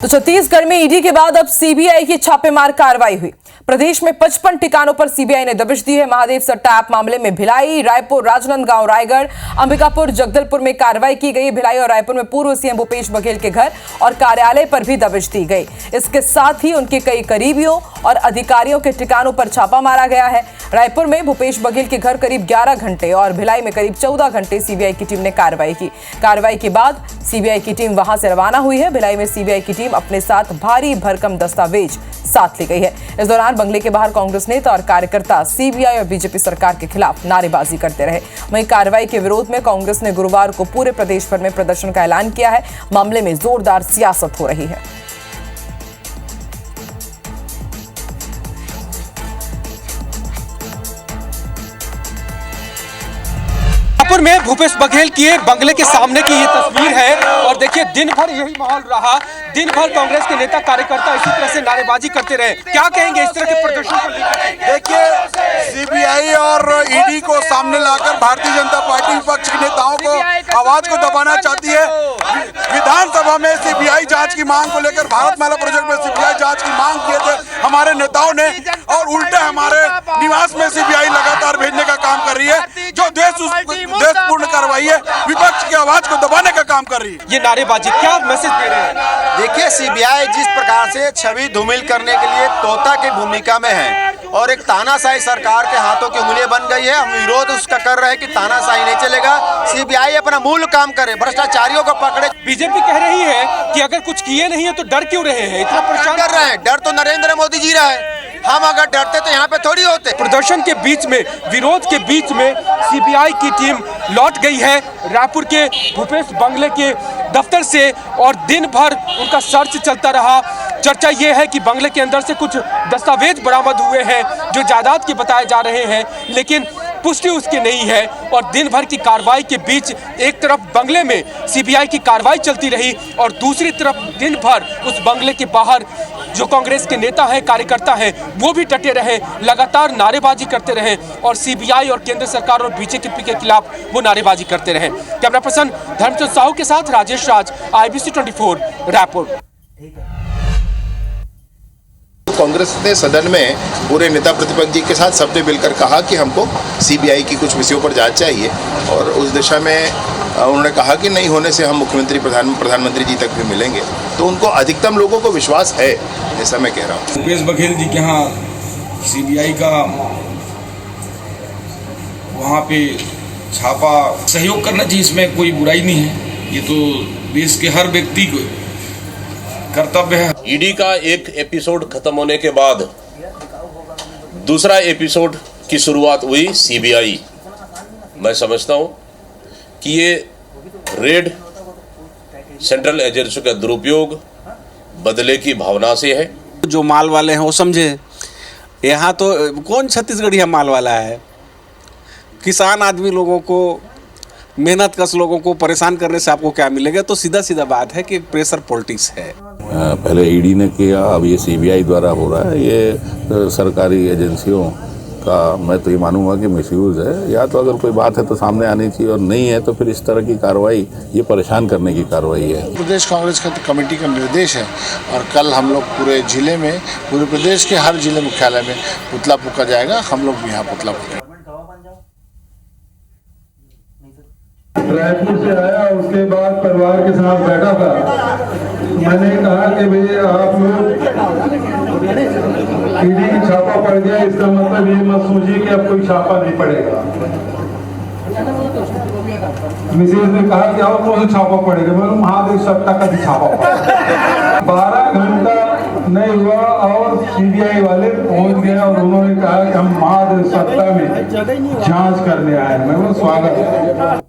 तो छत्तीसगढ़ में ईडी के बाद अब सीबीआई की छापेमार कार्रवाई हुई। प्रदेश में 55 ठिकानों पर सीबीआई ने दबिश दी है। महादेव सट्टा ऐप मामले में भिलाई, रायपुर, राजनांदगांव, रायगढ़, अंबिकापुर, जगदलपुर में कार्रवाई की गई। भिलाई और रायपुर में पूर्व सीएम भूपेश बघेल के घर और कार्यालय पर भी दबिश दी गई। इसके साथ ही उनके कई करीबियों और अधिकारियों के ठिकानों पर छापा मारा गया है। रायपुर में भूपेश बघेल के घर करीब 11 घंटे और भिलाई में करीब 14 घंटे सीबीआई की टीम ने कार्रवाई की। कार्रवाई के बाद सीबीआई की टीम वहां से रवाना हुई है। भिलाई में सीबीआई की टीम अपने साथ भारी भरकम दस्तावेज साथ ले गई है। इस दौरान बंगले के बाहर कांग्रेस नेता और कार्यकर्ता सीबीआई और बीजेपी सरकार के खिलाफ नारेबाजी करते रहे। वहीं कार्रवाई के विरोध में कांग्रेस ने गुरुवार को पूरे प्रदेश भर में प्रदर्शन का ऐलान किया है। मामले में जोरदार सियासत हो रही है। रायपुर में भूपेश बघेल की बंगले के सामने की ये तस्वीर है और देखिए दिन भर यही माहौल रहा। दिन भर कांग्रेस के नेता कार्यकर्ता इसी तरह से नारेबाजी करते रहे। क्या कहेंगे इस तरह के प्रदर्शन को लेकर? देखिए, सीबीआई और ईडी को सामने लाकर भारतीय जनता पार्टी विपक्ष के नेताओं को आवाज को दबाना चाहती है। विधानसभा में सीबीआई जांच की मांग को लेकर भारतमाला प्रोजेक्ट में सीबीआई जांच की मांग किए थे हमारे नेताओं ने, और उल्टे हमारे निवास में सीबीआई लगातार भेजने का काम कर रही है, जो देशपूर्ण कार्रवाई है, विपक्ष की आवाज को दबाने का काम कर रही है। ये नारेबाजी क्या मैसेज दे रहे हैं? देखिए, सीबीआई जिस प्रकार से छवि धूमिल करने के लिए तोता की भूमिका में है और एक तानाशाही सरकार के हाथों की उंगलियां बन गई है। हम विरोध उसका कर रहे हैं कि तानाशाही नहीं चलेगा, सीबीआई अपना मूल काम करे, भ्रष्टाचारियों को पकड़े। बीजेपी कह रही है कि अगर कुछ किए नहीं है तो डर क्यों रहे हैं? इतना परेशान कर रहे हैं। डर तो नरेंद्र मोदी जी रहा है, हम अगर डरते तो यहाँ पे थोड़ी होते। प्रदर्शन के बीच में, विरोध के बीच में सीबीआई की टीम लौट गई है रायपुर के भूपेश बंगले के दफ्तर से और दिन भर उनका सर्च चलता रहा। चर्चा ये है कि बंगले के अंदर से कुछ दस्तावेज बरामद हुए हैं जो जायदाद के बताए जा रहे हैं, लेकिन पुष्टि उसकी नहीं है। और दिन भर की कार्रवाई के बीच एक तरफ बंगले में सीबीआई की कार्रवाई चलती रही और दूसरी तरफ दिन भर उस बंगले के बाहर जो कांग्रेस के नेता हैं, कार्यकर्ता हैं, वो भी डटे रहे, लगातार नारेबाजी करते रहे और सीबीआई और केंद्र सरकार और बीजेपी के खिलाफ वो नारेबाजी करते रहे। कैमरा पर्सन धर्मचंद साहू के साथ राजेश राज, IBC 24 रायपुर। कांग्रेस ने सदन में पूरे नेता प्रतिपक्ष जी के साथ सबने मिलकर कहा कि हमको सीबीआई की कुछ विषयों पर जांच चाहिए और उस दिशा में उन्होंने कहा कि नहीं होने से हम मुख्यमंत्री प्रधानमंत्री जी तक भी मिलेंगे। तो उनको अधिकतम लोगों को विश्वास है, ऐसा मैं कह रहा हूँ। भूपेश बघेल जी के यहाँ सीबीआई का वहाँ पे छापा सहयोग करना चाहिए, इसमें कोई बुराई नहीं है। ये तो देश के हर व्यक्ति को कर्तव्य है। ईडी का एक एपिसोड खत्म होने के बाद दूसरा एपिसोड की शुरुआत हुई सीबीआई। मैं समझता हूं कि ये रेड सेंट्रल एजेंसियों का दुरुपयोग बदले की भावना से है। जो माल वाले हैं वो समझे, यहाँ तो कौन छत्तीसगढ़ी माल वाला है? किसान आदमी लोगों को, मेहनत कश लोगों को परेशान करने से आपको क्या मिलेगा? तो सीधा सीधा बात है कि प्रेशर पॉलिटिक्स है। पहले ईडी ने किया, अब ये सीबीआई द्वारा हो रहा है। ये सरकारी एजेंसियों का मैं तो ये मानूंगा कि मिसयूज है। या तो अगर कोई बात है तो सामने आनी चाहिए और नहीं है तो फिर इस तरह की कार्रवाई ये परेशान करने की कार्रवाई है। प्रदेश कांग्रेस का कमेटी का निर्देश है और कल हम लोग पूरे जिले में, पूरे प्रदेश के हर जिले मुख्यालय में पुतला फूका जाएगा। हम लोग भी यहाँ पुतला फूकेंगे। रायपुर से आया, उसके बाद परिवार के साथ बैठा था। मैंने कहा कि भाई आप लोग ईडी की छापा पड़ गया, इसका मतलब ये मत सोचिए कि अब कोई छापा नहीं पड़ेगा। मिसेज ने कहा कि और कौन सा छापा पड़ेगा? मैं महादेव सट्टा का भी छापा पड़ा। 12 घंटा नहीं हुआ और सीबीआई वाले पहुंच गए और उन्होंने कहा कि हम महादेव सट्टा में जांच करने आए। मैं वो स्वागत है।